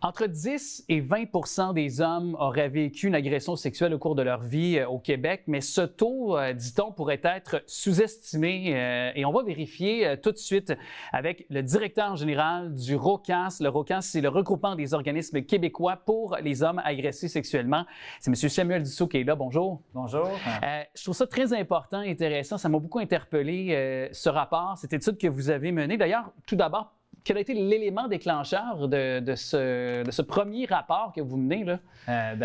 Entre 10 et 20 des hommes auraient vécu une agression sexuelle au cours de leur vie au Québec, mais ce taux, dit-on, pourrait être sous-estimé. Et on va vérifier tout de suite avec le directeur général du ROCAS. Le ROCAS, c'est le regroupement des organismes québécois pour les hommes agressés sexuellement. C'est M. Samuel Dussault qui est là. Bonjour. Bonjour. Je trouve ça très important, intéressant. Ça m'a beaucoup interpellé, ce rapport, cette étude que vous avez menée. D'ailleurs, tout d'abord, quel a été l'élément déclencheur de ce premier rapport que vous menez, là?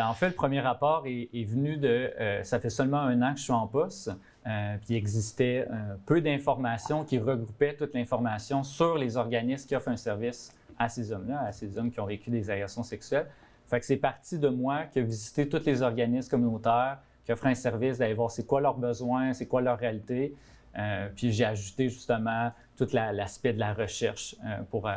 En fait, le premier rapport est venu de... ça fait seulement 1 an que je suis en poste, puis il existait peu d'informations qui regroupaient toute l'information sur les organismes qui offrent un service à ces hommes-là, à ces hommes qui ont vécu des agressions sexuelles. Fait que c'est parti de moi qui a visité tous les organismes communautaires qui offrent un service, d'aller voir c'est quoi leurs besoins, c'est quoi leur réalité. Puis j'ai ajouté justement tout l'aspect de la recherche pour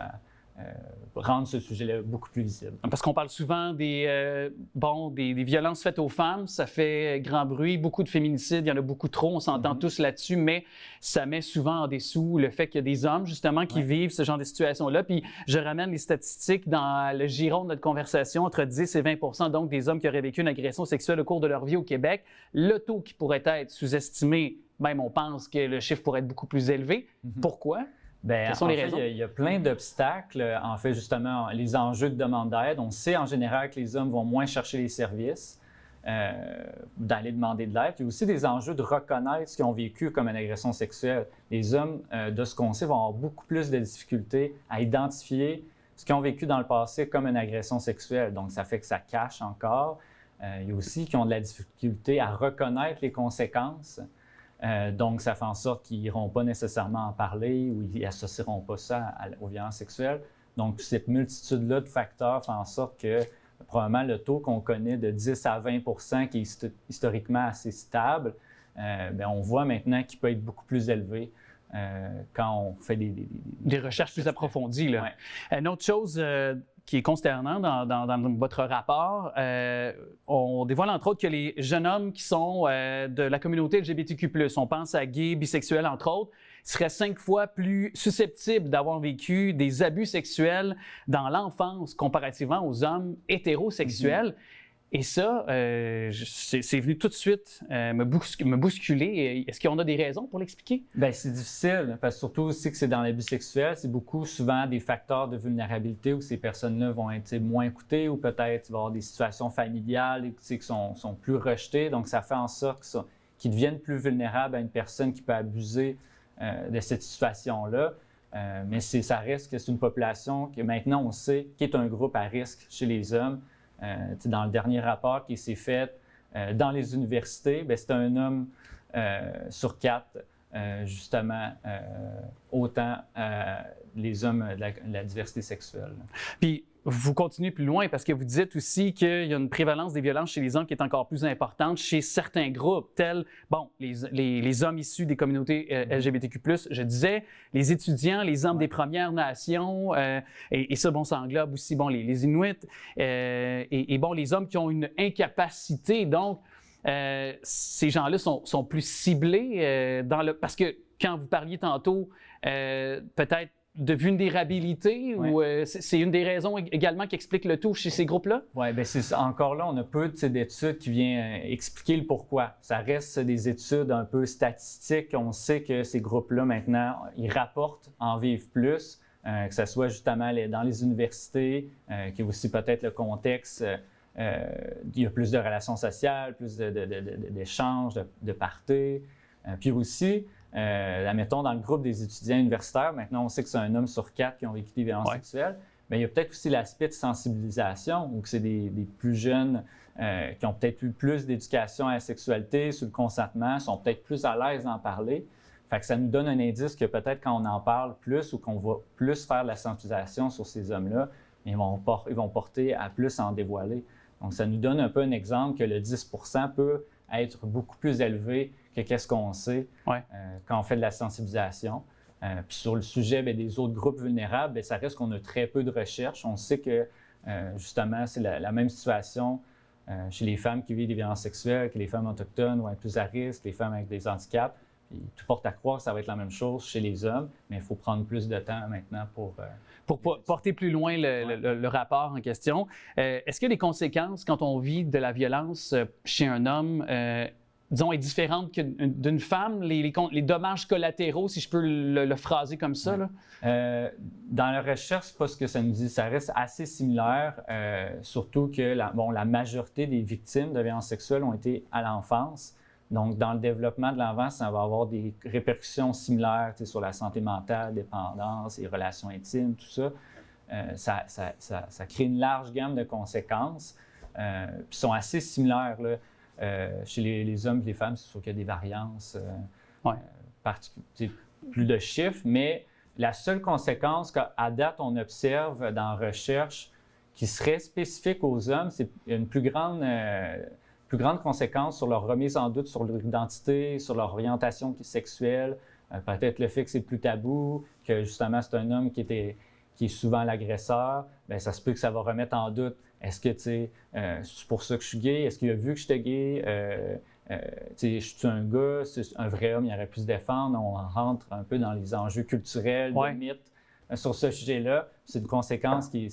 rendre ce sujet-là beaucoup plus visible. Parce qu'on parle souvent des violences faites aux femmes, ça fait grand bruit, beaucoup de féminicides, il y en a beaucoup trop, on s'entend tous là-dessus, mais ça met souvent en dessous le fait qu'il y a des hommes justement qui vivent ce genre de situations-là. Puis je ramène les statistiques dans le giron de notre conversation, entre 10 et 20 donc des hommes qui auraient vécu une agression sexuelle au cours de leur vie au Québec. Le taux qui pourrait être sous-estimé, même on pense que le chiffre pourrait être beaucoup plus élevé. Pourquoi? Quelles sont les raisons? Il y a plein d'obstacles. En fait, justement, les enjeux de demande d'aide. On sait en général que les hommes vont moins chercher les services, d'aller demander de l'aide. Il y a aussi des enjeux de reconnaître ce qu'ils ont vécu comme une agression sexuelle. Les hommes, de ce qu'on sait, vont avoir beaucoup plus de difficultés à identifier ce qu'ils ont vécu dans le passé comme une agression sexuelle. Donc, ça fait que ça cache encore. Il y a aussi qui ont de la difficulté à reconnaître les conséquences. Donc, ça fait en sorte qu'ils n'iront pas nécessairement en parler ou ils n'associeront pas ça aux violences sexuelles. Donc, cette multitude-là de facteurs fait en sorte que probablement le taux qu'on connaît de 10 à 20 qui est historiquement assez stable, on voit maintenant qu'il peut être beaucoup plus élevé quand on fait des recherches plus approfondies, là. Ouais. Une autre chose qui est consternant dans votre rapport, on dévoile entre autres que les jeunes hommes qui sont de la communauté LGBTQ+, on pense à gays, bisexuels entre autres, seraient 5 fois plus susceptibles d'avoir vécu des abus sexuels dans l'enfance comparativement aux hommes hétérosexuels. Et ça, c'est venu tout de suite me bousculer. Est-ce qu'on a des raisons pour l'expliquer? Bien, c'est difficile, parce que surtout aussi que c'est dans l'abus sexuel, c'est beaucoup souvent des facteurs de vulnérabilité où ces personnes-là vont être moins écoutées ou peut-être il va y avoir des situations familiales qui sont plus rejetées. Donc, ça fait en sorte qu'ils deviennent plus vulnérables à une personne qui peut abuser de cette situation-là. Mais ça reste que c'est une population que maintenant on sait qui est un groupe à risque chez les hommes. Dans le dernier rapport qui s'est fait dans les universités, c'est un homme sur 4, justement, autant les hommes de la diversité sexuelle. Puis, vous continuez plus loin parce que vous dites aussi qu'il y a une prévalence des violences chez les hommes qui est encore plus importante chez certains groupes, tels, les hommes issus des communautés LGBTQ+, je disais, les étudiants, les hommes des Premières Nations, et ça, ça englobe aussi, les Inuits, les hommes qui ont une incapacité. Donc, ces gens-là sont plus ciblés parce que quand vous parliez tantôt, peut-être de vulnérabilité, ou c'est une des raisons également qui explique le tout chez ces groupes-là? Oui, encore là, on a peu d'études qui viennent expliquer le pourquoi. Ça reste des études un peu statistiques. On sait que ces groupes-là, maintenant, ils rapportent en vivre plus, que ce soit justement dans les universités, qui est aussi peut-être le contexte. Il y a plus de relations sociales, plus d'échanges, de parties. Puis aussi, admettons, dans le groupe des étudiants universitaires, maintenant, on sait que c'est un homme sur 4 qui ont vécu des violences sexuelles, mais il y a peut-être aussi l'aspect de sensibilisation, où c'est des plus jeunes qui ont peut-être eu plus d'éducation à la sexualité, sur le consentement, sont peut-être plus à l'aise d'en parler. Fait que ça nous donne un indice que peut-être quand on en parle plus ou qu'on va plus faire de la sensibilisation sur ces hommes-là, ils vont porter à plus en dévoiler. Donc, ça nous donne un peu un exemple que le 10 peut être beaucoup plus élevé que qu'est-ce qu'on sait quand on fait de la sensibilisation. Puis sur le sujet des autres groupes vulnérables, ça reste qu'on a très peu de recherches. On sait que, justement, c'est la même situation chez les femmes qui vivent des violences sexuelles, que les femmes autochtones vont être plus à risque, les femmes avec des handicaps. Puis, tout porte à croire que ça va être la même chose chez les hommes, mais il faut prendre plus de temps maintenant pour porter plus loin le rapport en question. Est-ce qu'il y a des conséquences quand on vit de la violence chez un homme, disons, est différente que d'une femme? Les dommages collatéraux, si je peux le phraser comme ça? Ouais. Là? Dans la recherche, c'est pas ce que ça nous dit. Ça reste assez similaire, surtout que la majorité des victimes de violences sexuelles ont été à l'enfance. Donc, dans le développement de l'enfant, ça va avoir des répercussions similaires sur la santé mentale, dépendance, les relations intimes, tout ça. Ça crée une large gamme de conséquences, puis sont assez similaires là. Chez les hommes et les femmes, c'est sûr qu'il y a des variances, plus de chiffres, mais la seule conséquence qu'à date on observe dans la recherche qui serait spécifique aux hommes, c'est une plus grande conséquence sur leur remise en doute sur leur identité, sur leur orientation sexuelle, peut-être le fait que c'est plus tabou, que justement c'est un homme qui est souvent l'agresseur, bien, ça se peut que ça va remettre en doute. Est-ce que, c'est pour ça que je suis gay? Est-ce qu'il a vu que j'étais gay? Je suis un gars? C'est un vrai homme, il aurait pu se défendre. On rentre un peu dans les enjeux culturels, de mythes sur ce sujet-là. C'est une conséquence qui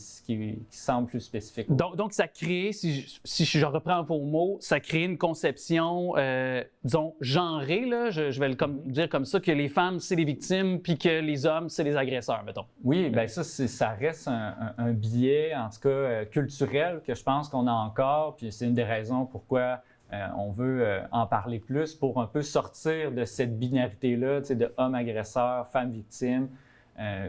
semble plus spécifique. Donc ça crée, si je reprends vos mots, ça crée une conception, disons, genrée, là, je vais dire comme ça, que les femmes, c'est les victimes, puis que les hommes, c'est les agresseurs, mettons. Oui, bien ça reste un biais, en tout cas culturel, que je pense qu'on a encore, puis c'est une des raisons pourquoi on veut en parler plus, pour un peu sortir de cette binarité-là, de homme agresseur, femme victime.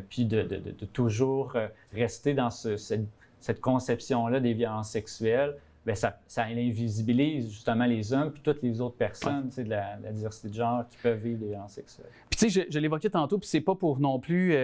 Puis de toujours rester dans cette conception-là des violences sexuelles, bien, ça invisibilise justement les hommes puis toutes les autres personnes de la diversité de genre qui peuvent vivre des violences sexuelles. Puis tu sais, je l'évoquais tantôt, puis c'est pas pour non plus,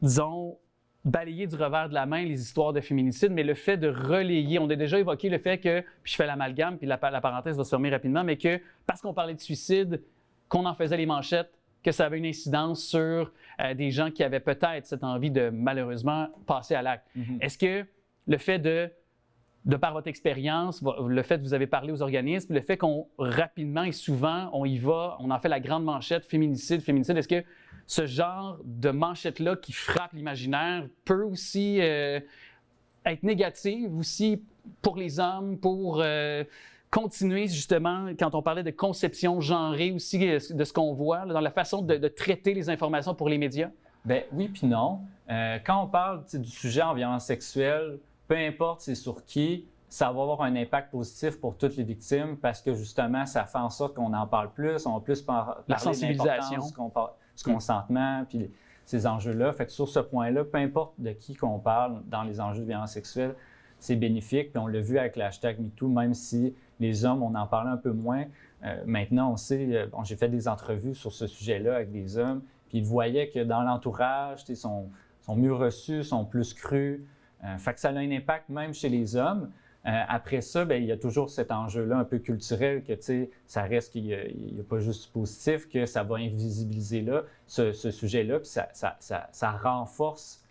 disons, balayer du revers de la main les histoires de féminicide, mais le fait de relayer, on a déjà évoqué le fait que, puis je fais l'amalgame, puis la parenthèse va se fermer rapidement, mais que parce qu'on parlait de suicide, qu'on en faisait les manchettes, que ça avait une incidence sur des gens qui avaient peut-être cette envie de, malheureusement, passer à l'acte. Mm-hmm. Est-ce que le fait de par votre expérience, le fait que vous avez parlé aux organismes, le fait qu'on rapidement et souvent, on y va, on en fait la grande manchette, féminicide, est-ce que ce genre de manchette-là qui frappe l'imaginaire peut aussi être négative aussi pour les hommes, pour continuer justement, quand on parlait de conception genrée aussi, de ce qu'on voit là, dans la façon de traiter les informations pour les médias? Bien, oui puis non. Quand on parle du sujet en violence sexuelle, peu importe c'est sur qui, ça va avoir un impact positif pour toutes les victimes parce que justement, ça fait en sorte qu'on en parle plus, on va plus parler la sensibilisation, du consentement, puis ces enjeux-là. Fait que sur ce point-là, peu importe de qui qu'on parle dans les enjeux de violence sexuelle, c'est bénéfique. Puis on l'a vu avec le hashtag MeToo, même si les hommes, on en parlait un peu moins. Maintenant, on sait, j'ai fait des entrevues sur ce sujet-là avec des hommes, puis ils voyaient que dans l'entourage, ils sont mieux reçus, sont plus crus. Fait que ça a un impact même chez les hommes. Après ça, bien, il y a toujours cet enjeu-là un peu culturel que, ça reste qu'il n'y a pas juste positif, que ça va invisibiliser là, ce sujet-là, puis ça renforce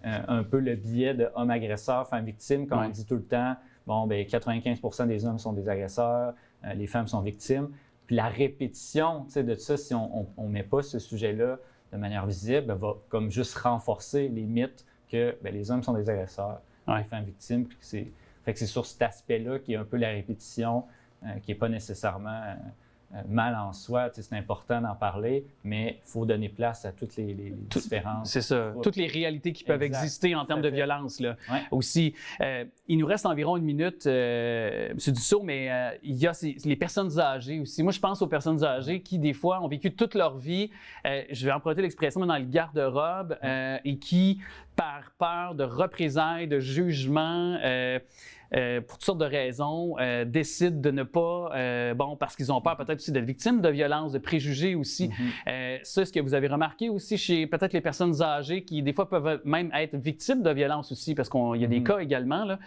un peu le biais de homme agresseur, femme victime, comme on dit tout le temps. Bon, bien, 95% des hommes sont des agresseurs, les femmes sont victimes. Puis la répétition de ça, si on ne met pas ce sujet-là de manière visible, va comme juste renforcer les mythes que bien, les hommes sont des agresseurs, les femmes victimes. Puis fait que c'est sur cet aspect-là qu'il y a un peu la répétition qui n'est pas nécessairement mal en soi. C'est important d'en parler, mais il faut donner place à toutes les différences. C'est ça, toutes les réalités qui peuvent exister en termes de violence. Là. Aussi, il nous reste environ une minute, M. Dussault, mais il y a les personnes âgées aussi. Moi, je pense aux personnes âgées qui, des fois, ont vécu toute leur vie, je vais emprunter l'expression dans le garde-robe, et qui, par peur de représailles, de jugement, pour toutes sortes de raisons, décident de ne pas, parce qu'ils ont peur peut-être aussi d'être victimes de violences, de préjugés aussi. Ça, ce que vous avez remarqué aussi chez peut-être les personnes âgées qui, des fois, peuvent même être victimes de violences aussi, parce qu'il y a des cas également, là.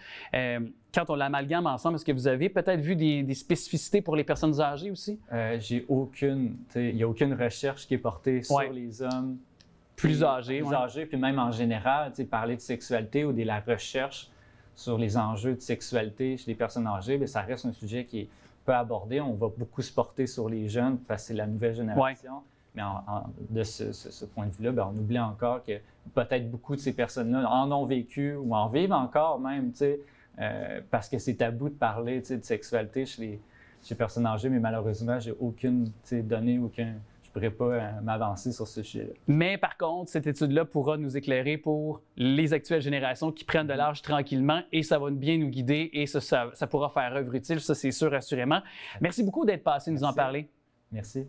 Quand on l'amalgame ensemble, est-ce que vous avez peut-être vu des spécificités pour les personnes âgées aussi? Il n'y a aucune recherche qui est portée sur les hommes plus âgés. Puis même en général, parler de sexualité ou de la recherche sur les enjeux de sexualité chez les personnes âgées, bien, ça reste un sujet qui est peut aborder. On va beaucoup se porter sur les jeunes parce que c'est la nouvelle génération. Mais de ce point de vue-là, on oublie encore que peut-être beaucoup de ces personnes-là en ont vécu ou en vivent encore même, parce que c'est tabou de parler de sexualité chez les personnes âgées, mais malheureusement, j'ai aucune donnée, je ne pourrais pas m'avancer sur ce sujet-là. Mais par contre, cette étude-là pourra nous éclairer pour les actuelles générations qui prennent de l'âge tranquillement et ça va bien nous guider et ça pourra faire œuvre utile, ça c'est sûr, assurément. Merci beaucoup d'être passé nous en parler. Merci.